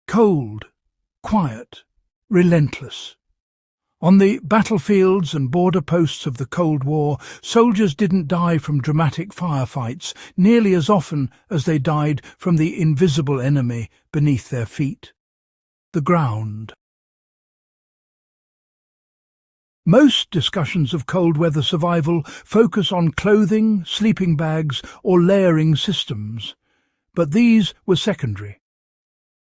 Cold, quiet, relentless. On the battlefields and border posts of the Cold War, soldiers didn't die from dramatic firefights nearly as often as they died from the invisible enemy beneath their feet. The ground. Most discussions of cold weather survival focus on clothing, sleeping bags, or layering systems, but these were secondary.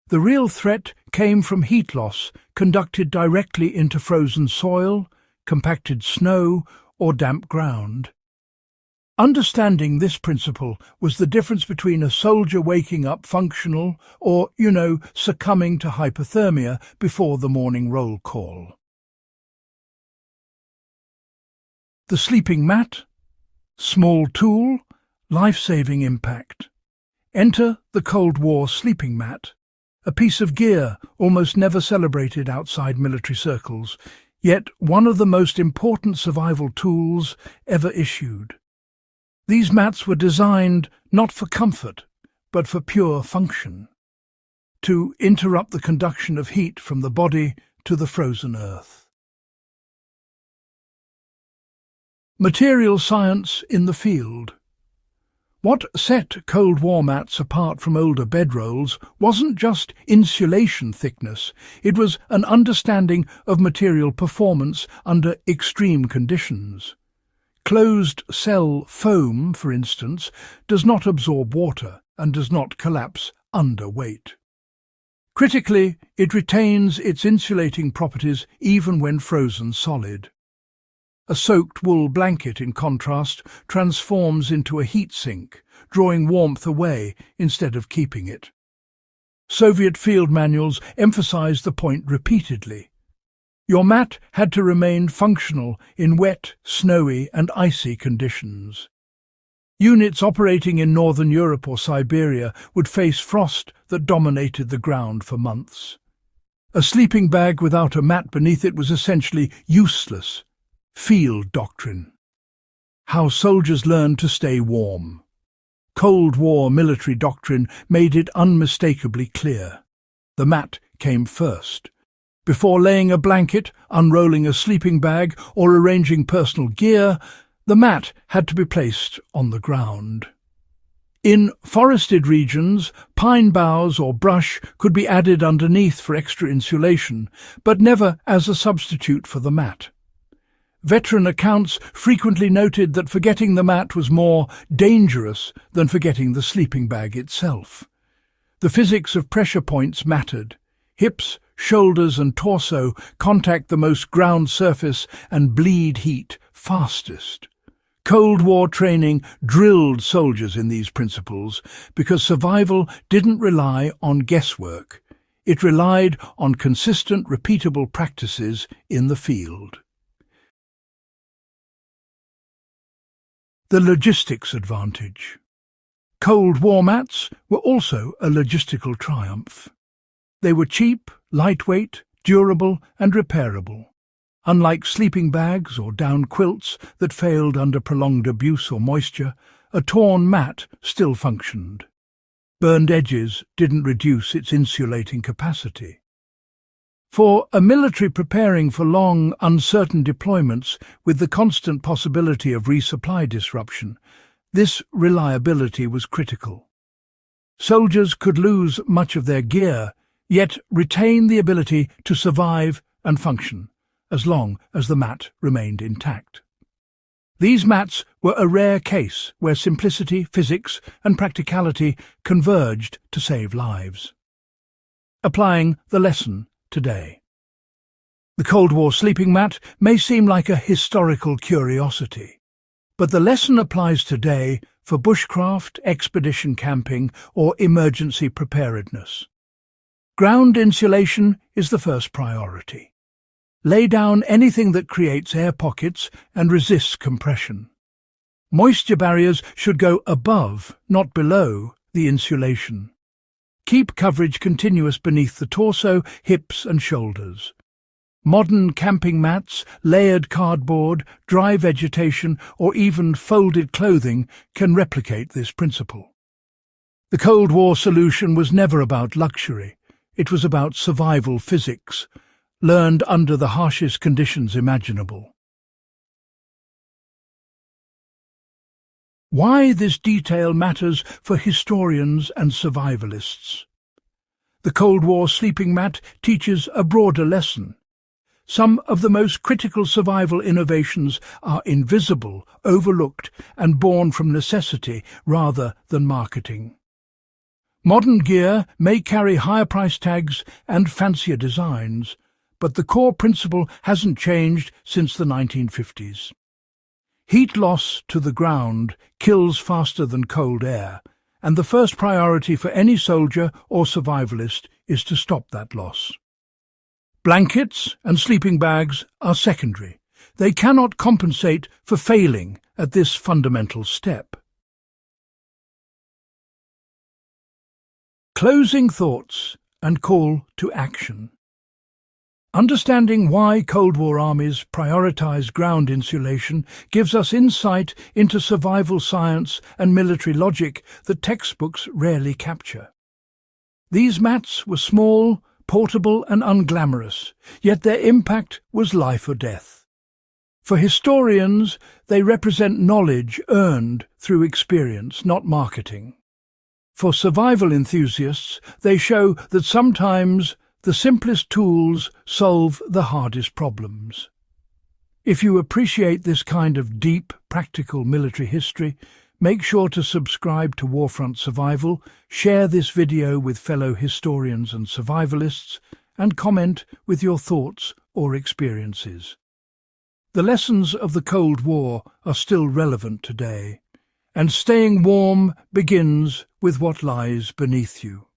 The real threat came from heat loss conducted directly into frozen soil, compacted snow, or damp ground. Understanding this principle was the difference between a soldier waking up functional or, succumbing to hypothermia before the morning roll call. The sleeping mat, small tool, life-saving impact. Enter the Cold War sleeping mat, a piece of gear almost never celebrated outside military circles, yet one of the most important survival tools ever issued. These mats were designed not for comfort, but for pure function, to interrupt the conduction of heat from the body to the frozen earth. Material science in the field. What set Cold War mats apart from older bedrolls wasn't just insulation thickness, it was an understanding of material performance under extreme conditions. Closed-cell foam, for instance, does not absorb water and does not collapse under weight. Critically, it retains its insulating properties even when frozen solid. A soaked wool blanket, in contrast, transforms into a heat sink, drawing warmth away instead of keeping it. Soviet field manuals emphasized the point repeatedly. Your mat had to remain functional in wet, snowy and icy conditions. Units operating in Northern Europe or Siberia would face frost that dominated the ground for months. A sleeping bag without a mat beneath it was essentially useless. Field doctrine. How soldiers learned to stay warm. Cold War military doctrine made it unmistakably clear. The mat came first. Before laying a blanket, unrolling a sleeping bag, or arranging personal gear, the mat had to be placed on the ground. In forested regions, pine boughs or brush could be added underneath for extra insulation, but never as a substitute for the mat. Veteran accounts frequently noted that forgetting the mat was more dangerous than forgetting the sleeping bag itself. The physics of pressure points mattered. Hips, shoulders and torso contact the most ground surface and bleed heat fastest. Cold War training drilled soldiers in these principles because survival didn't rely on guesswork. It relied on consistent, repeatable practices in the field. The logistics advantage. Cold War mats were also a logistical triumph. They were cheap, lightweight, durable and repairable. Unlike sleeping bags or down quilts that failed under prolonged abuse or moisture, a torn mat still functioned. Burned edges didn't reduce its insulating capacity. For a military preparing for long, uncertain deployments with the constant possibility of resupply disruption, this reliability was critical. Soldiers could lose much of their gear, yet retain the ability to survive and function, as long as the mat remained intact. These mats were a rare case where simplicity, physics, and practicality converged to save lives. Applying the lesson today. The Cold War sleeping mat may seem like a historical curiosity, but the lesson applies today for bushcraft, expedition camping, or emergency preparedness. Ground insulation is the first priority. Lay down anything that creates air pockets and resists compression. Moisture barriers should go above, not below, the insulation. Keep coverage continuous beneath the torso, hips and shoulders. Modern camping mats, layered cardboard, dry vegetation or even folded clothing can replicate this principle. The Cold War solution was never about luxury. It was about survival physics, learned under the harshest conditions imaginable. Why this detail matters for historians and survivalists. The Cold War sleeping mat teaches a broader lesson. Some of the most critical survival innovations are invisible, overlooked, and born from necessity rather than marketing. Modern gear may carry higher price tags and fancier designs, but the core principle hasn't changed since the 1950s. Heat loss to the ground kills faster than cold air, and the first priority for any soldier or survivalist is to stop that loss. Blankets and sleeping bags are secondary. They cannot compensate for failing at this fundamental step. Closing thoughts and call to action. Understanding why Cold War armies prioritized ground insulation gives us insight into survival science and military logic that textbooks rarely capture. These mats were small, portable and unglamorous, yet their impact was life or death. For historians, they represent knowledge earned through experience, not marketing. For survival enthusiasts, they show that sometimes the simplest tools solve the hardest problems. If you appreciate this kind of deep, practical military history, make sure to subscribe to Warfront Survival, share this video with fellow historians and survivalists, and comment with your thoughts or experiences. The lessons of the Cold War are still relevant today, and staying warm begins with what lies beneath you.